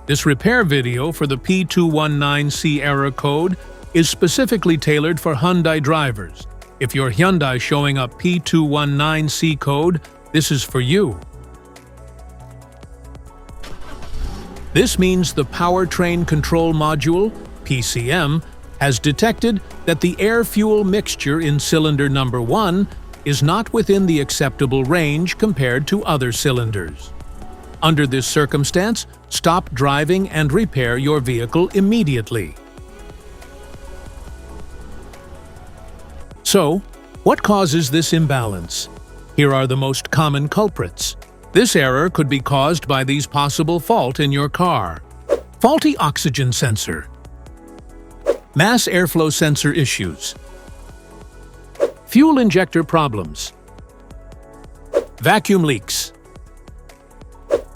This repair video for the P219C error code is specifically tailored for Hyundai drivers. If your Hyundai showing up P219C code, this is for you. This means the Powertrain Control Module, PCM, has detected that the air-fuel mixture in cylinder number 1 is not within the acceptable range compared to other cylinders. Under this circumstance, stop driving and repair your vehicle immediately. So, what causes this imbalance? Here are the most common culprits. This error could be caused by these possible faults in your car. Faulty oxygen sensor. Mass airflow sensor issues. Fuel injector problems. Vacuum leaks.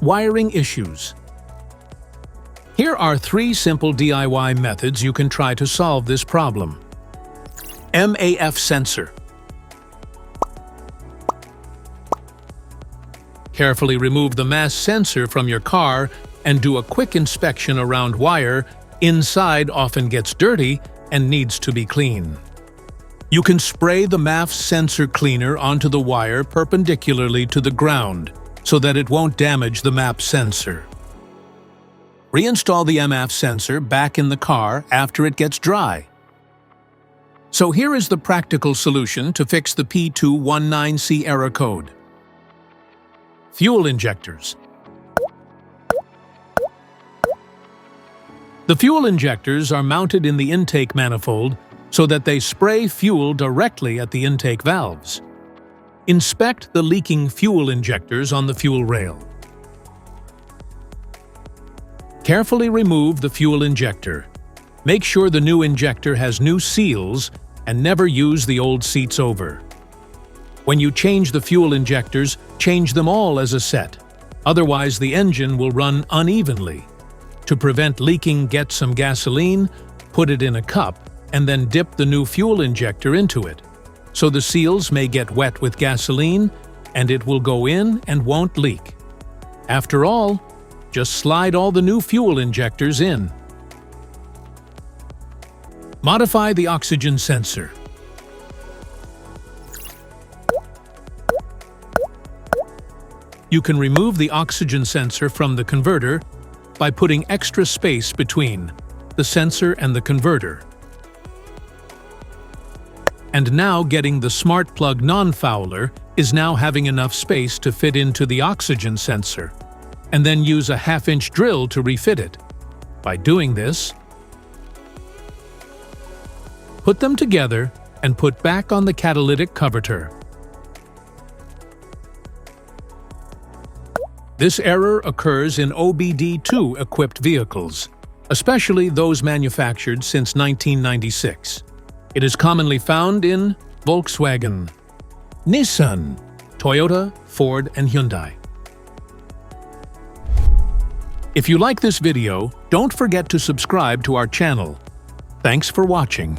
Wiring issues. Here are 3 simple DIY methods you can try to solve this problem. MAF Sensor. Carefully remove the mass sensor from your car and do a quick inspection around wire. Inside often gets dirty and needs to be cleaned. You can spray the MAF sensor cleaner onto the wire perpendicularly to the ground so that it won't damage the MAF sensor. Reinstall the MAF sensor back in the car after it gets dry. So here is the practical solution to fix the P219C error code. Fuel injectors. The fuel injectors are mounted in the intake manifold so that they spray fuel directly at the intake valves. Inspect the leaking fuel injectors on the fuel rail. Carefully remove the fuel injector. Make sure the new injector has new seals and never use the old seats over. When you change the fuel injectors, change them all as a set. Otherwise, the engine will run unevenly. To prevent leaking, get some gasoline, put it in a cup, and then dip the new fuel injector into it. So the seals may get wet with gasoline, and it will go in and won't leak. After all, just slide all the new fuel injectors in. Modify the oxygen sensor. You can remove the oxygen sensor from the converter by putting extra space between the sensor and the converter. And now getting the smart plug non-fouler is now having enough space to fit into the oxygen sensor, and then use a 1/2-inch drill to refit it. By doing this, put them together and put back on the catalytic converter. This error occurs in OBD2 equipped vehicles, especially those manufactured since 1996. It is commonly found in Volkswagen, Nissan, Toyota, Ford, and Hyundai. If you like this video, don't forget to subscribe to our channel. Thanks for watching.